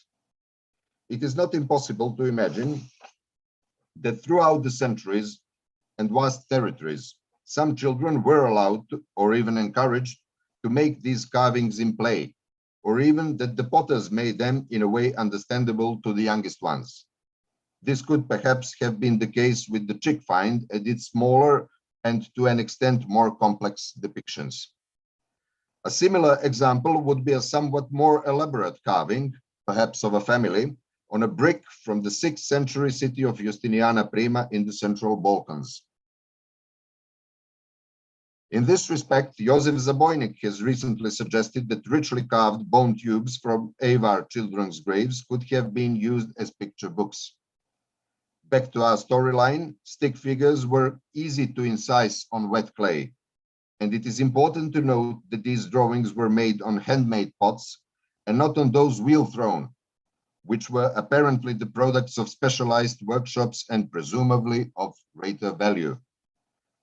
It is not impossible to imagine that throughout the centuries and vast territories, some children were allowed to, or even encouraged to make these carvings in play, or even that the potters made them in a way understandable to the youngest ones. This could perhaps have been the case with the chick find and its smaller and to an extent more complex depictions. A similar example would be a somewhat more elaborate carving, perhaps of a family, on a brick from the 6th century city of Justiniana Prima in the Central Balkans. In this respect, Josef Zabojnik has recently suggested that richly carved bone tubes from Avar children's graves could have been used as picture books. Back to our storyline, stick figures were easy to incise on wet clay, and it is important to note that these drawings were made on handmade pots and not on those wheel-thrown, which were apparently the products of specialized workshops and presumably of greater value.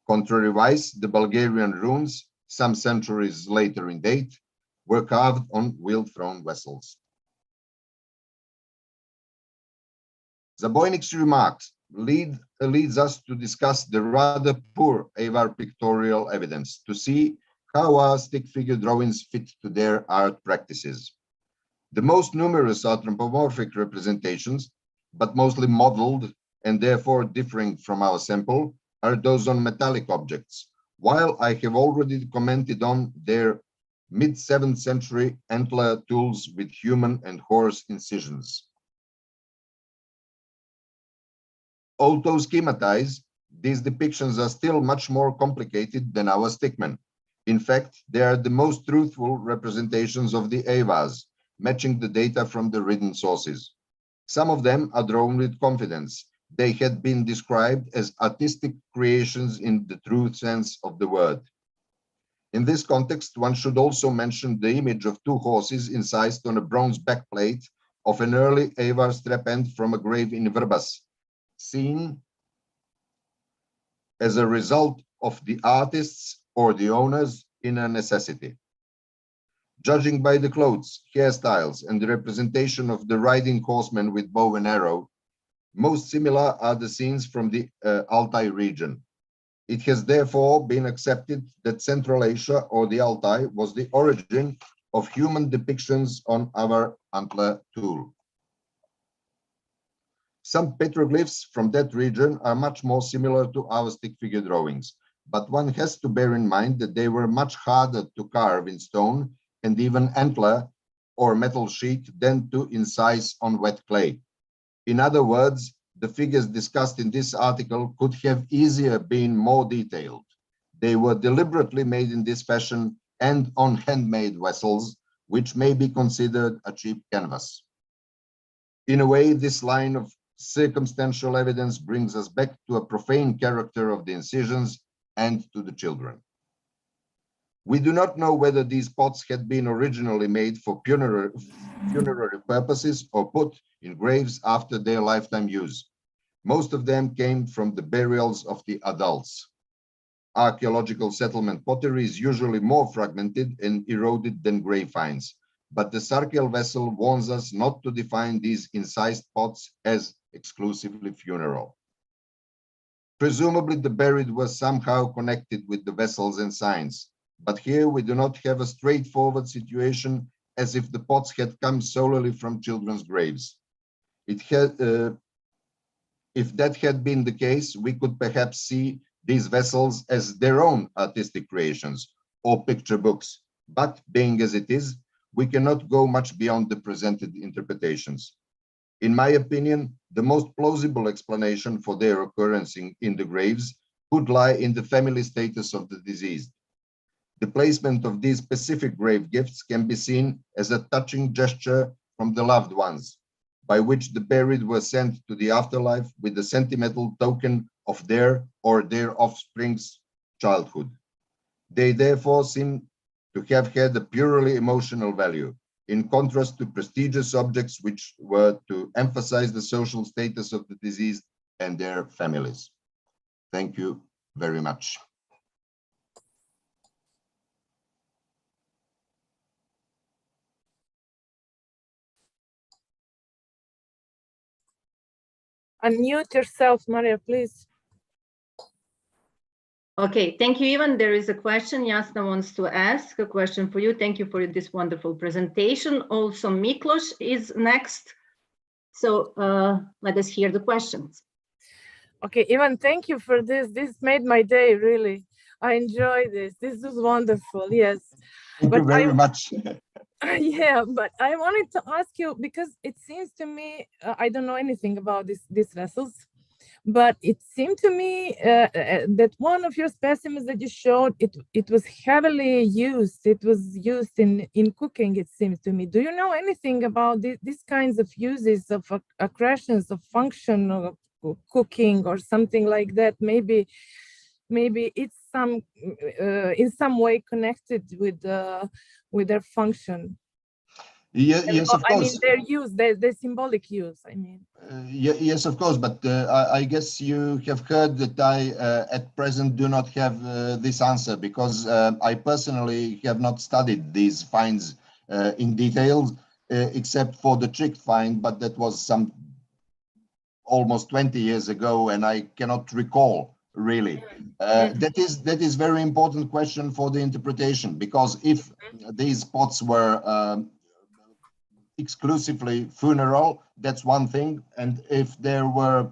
Contrariwise, the Bulgarian runes, some centuries later in date, were carved on wheel-thrown vessels. Zabojnik's remarks leads us to discuss the rather poor Avar pictorial evidence to see how our stick figure drawings fit to their art practices. The most numerous anthropomorphic representations, but mostly modeled and therefore differing from our sample, are those on metallic objects, while I have already commented on their mid-7th century antler tools with human and horse incisions. Although schematized, these depictions are still much more complicated than our stickmen. In fact, they are the most truthful representations of the Avars, matching the data from the written sources. Some of them are drawn with confidence. They had been described as artistic creations in the true sense of the word. In this context, one should also mention the image of 2 horses incised on a bronze backplate of an early Avar strap end from a grave in Vrbas, seen as a result of the artists or the owners in a necessity. Judging by the clothes, hairstyles, and the representation of the riding horseman with bow and arrow, most similar are the scenes from the Altai region. It has therefore been accepted that Central Asia or the Altai was the origin of human depictions on our antler tool. Some petroglyphs from that region are much more similar to our stick figure drawings, but one has to bear in mind that they were much harder to carve in stone and even antler or metal sheet than to incise on wet clay. In other words, the figures discussed in this article could have easier been more detailed. They were deliberately made in this fashion and on handmade vessels, which may be considered a cheap canvas. In a way, this line of circumstantial evidence brings us back to a profane character of the incisions and to the children. We do not know whether these pots had been originally made for funerary purposes or put in graves after their lifetime use. Most of them came from the burials of the adults. Archaeological settlement pottery is usually more fragmented and eroded than grave finds, but the Sarkiel vessel warns us not to define these incised pots as exclusively funeral. Presumably the buried was somehow connected with the vessels and signs, but here we do not have a straightforward situation as if the pots had come solely from children's graves. If that had been the case, we could perhaps see these vessels as their own artistic creations or picture books, but being as it is, we cannot go much beyond the presented interpretations. In my opinion, the most plausible explanation for their occurrence in the graves could lie in the family status of the deceased. The placement of these specific grave gifts can be seen as a touching gesture from the loved ones, by which the buried were sent to the afterlife with a sentimental token of their or their offspring's childhood. They therefore seem to have had a purely emotional value, in contrast to prestigious objects which were to emphasize the social status of the deceased and their families. Thank you very much. Unmute yourself, Maria, please. Okay, thank you, Ivan. There is a question. Jasna wants to ask a question for you. Thank you for this wonderful presentation. Also, Miklos is next. So let us hear the questions. Okay, Ivan, thank you for this. This made my day, really. I enjoy this. This was wonderful, yes. Thank you very much. Yeah, but I wanted to ask you, because it seems to me, I don't know anything about these vessels, but it seemed to me that one of your specimens that you showed, it was heavily used. It was used in cooking, it seems to me. Do you know anything about these kinds of uses of accretions of function of cooking or something like that? Maybe it's in some way connected with their function. Yes, of course. I mean, their use, their symbolic use, I mean. Yes, of course, but I guess you have heard that I, at present, do not have this answer, because I personally have not studied these finds in detail, except for the trick find, but that was almost 20 years ago, and I cannot recall, really. That is very important question for the interpretation, because if these pots were exclusively funeral, that's one thing, and if they were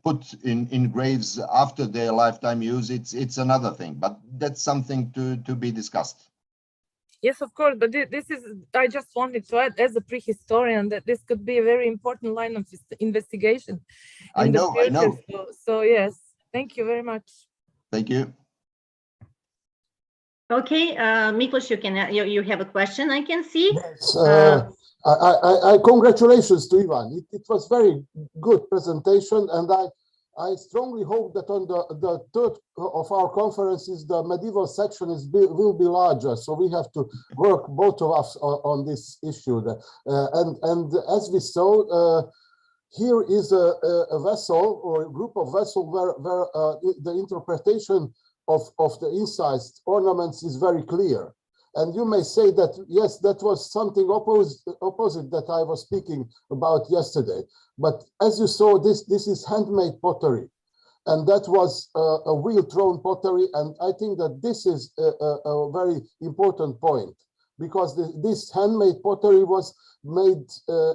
put in graves after their lifetime use, it's another thing, but that's something to be discussed. Yes, of course, but this is, I just wanted to add as a prehistorian that this could be a very important line of investigation in the future. So yes, thank you very much. Thank you. Okay, Miklos, you have a question, I can see. Yes, I congratulations to Ivan. It was very good presentation, and I strongly hope that on the third of our conferences, the medieval section will be larger. So we have to work, both of us, on this issue. And as we saw, here is a vessel or a group of vessels where the interpretation of the incised ornaments is very clear. And you may say that, yes, that was something opposite that I was speaking about yesterday. But as you saw, this is handmade pottery. And that was a wheel-thrown pottery. And I think that this is a very important point, because this handmade pottery was made,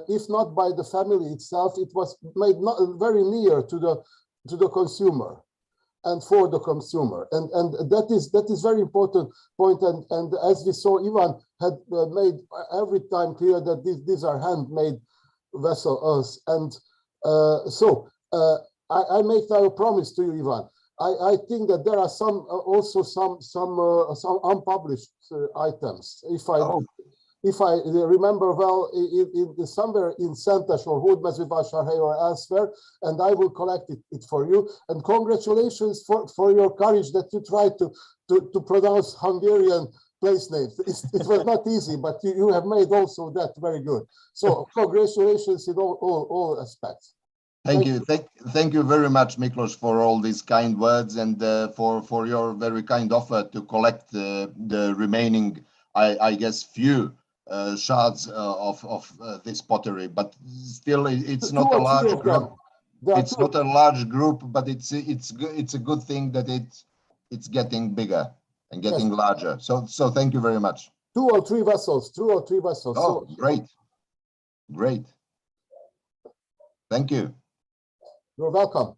if not by the family itself, it was made not very near to the consumer and for the consumer, and that is very important point. And as we saw, Ivan had made every time clear that these are handmade vessels. And so I make now a promise to you, Ivan. I think that there are also some unpublished items. If I remember well, somewhere in Szentes or Hódmezővásárhely or elsewhere, and I will collect it for you. And congratulations for your courage that you tried to pronounce Hungarian place names. It was not easy, but you have made also that very good. So congratulations in all aspects. Thank you. Thank you very much, Miklos, for all these kind words, and for your very kind offer to collect the remaining, I guess, few shards of this pottery, but still it's not a large group. It's not a large group, but it's a good thing that it's getting bigger and getting larger. So thank you very much. 2 or 3 vessels. Oh, great. Thank you. You're welcome.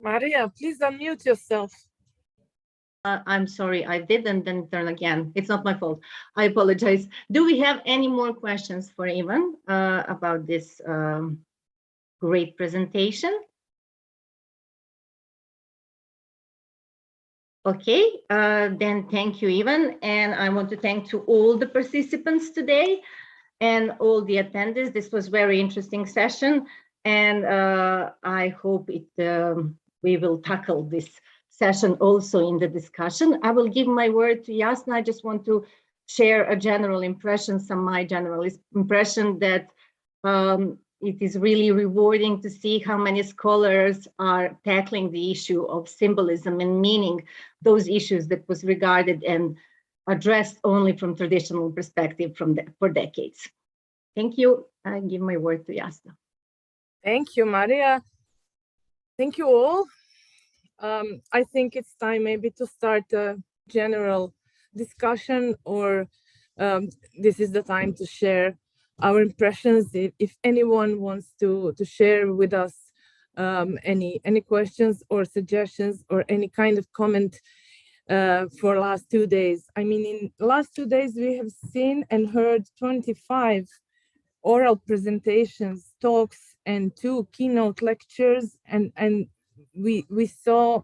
Maria, please unmute yourself. I'm sorry, I did and then turn again. It's not my fault. I apologize. Do we have any more questions for Ivan about this great presentation? Okay, then thank you, Ivan. And I want to thank to all the participants today and all the attendees. This was very interesting session. And I hope we will tackle this session also in the discussion. I will give my word to Jasna. I just want to share a general impression, my general impression that it is really rewarding to see how many scholars are tackling the issue of symbolism and meaning, those issues that was regarded and addressed only from traditional perspective for decades. Thank you. I give my word to Jasna. Thank you, Maria. Thank you all. I think it's time maybe to start a general discussion, or this is the time to share our impressions. If anyone wants to share with us any questions or suggestions or any kind of comment for last 2 days. I mean, in last 2 days, we have seen and heard 25 oral presentations, talks, and 2 keynote lectures, and we saw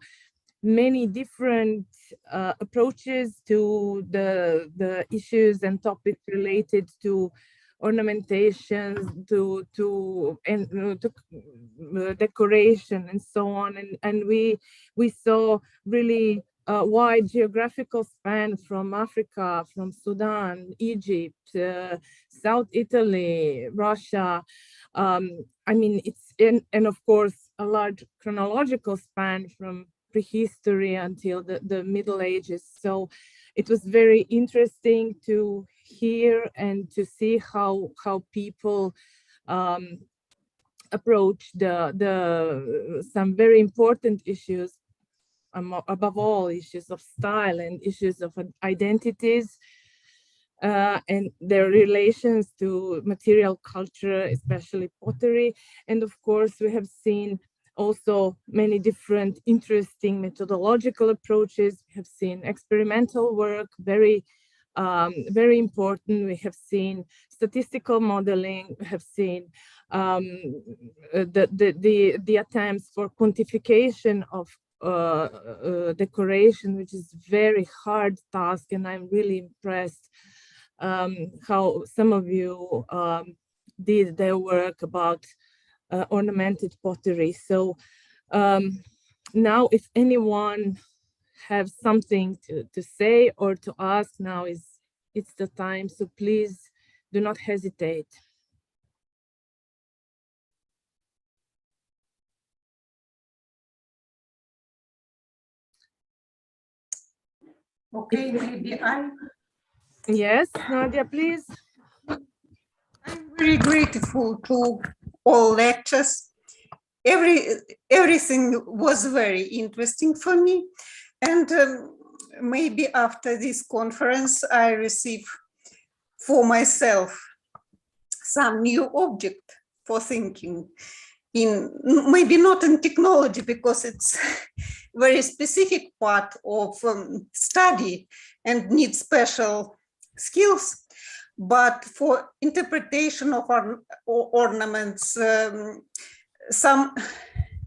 many different approaches to the issues and topics related to ornamentation, to decoration, and so on. And we saw really a wide geographical span from Africa, from Sudan, Egypt, South Italy, Russia. I mean, and of course, a large chronological span from prehistory until the Middle Ages. So it was very interesting to hear and to see how people approach some very important issues, above all issues of style and issues of identities, and their relations to material culture, especially pottery. And of course, we have seen also many different interesting methodological approaches. We have seen experimental work, very important. We have seen statistical modeling. We have seen the attempts for quantification of decoration, which is very hard task, and I'm really impressed how some of you did their work about ornamented pottery. So now, if anyone have something to say or to ask, now it's the time. So please do not hesitate. Okay, maybe I. Yes, Nadia, please. I'm very grateful to all lectures. Everything was very interesting for me. And maybe after this conference, I receive for myself some new object for thinking in, maybe not in technology, because it's very specific part of study and needs special skills, but for interpretation of our ornaments, some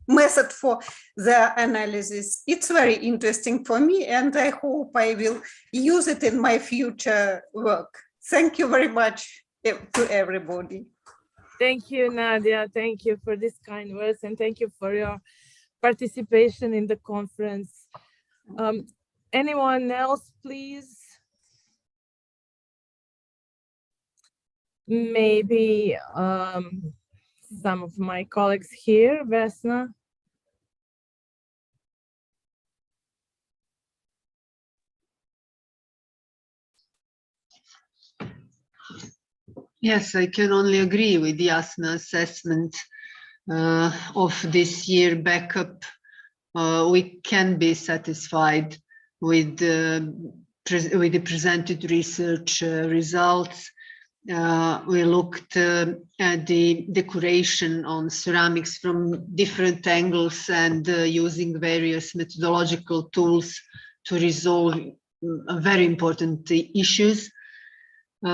method for the analysis. It's very interesting for me, and I hope I will use it in my future work. Thank you very much to everybody. Thank you, Nadia. Thank you for this kind words, and thank you for your participation in the conference. Anyone else, please? Maybe some of my colleagues here, Vesna. Yes, I can only agree with Jasna assessment of this year BECAP. We can be satisfied with the presented research results. We looked at the decoration on ceramics from different angles and using various methodological tools to resolve very important issues.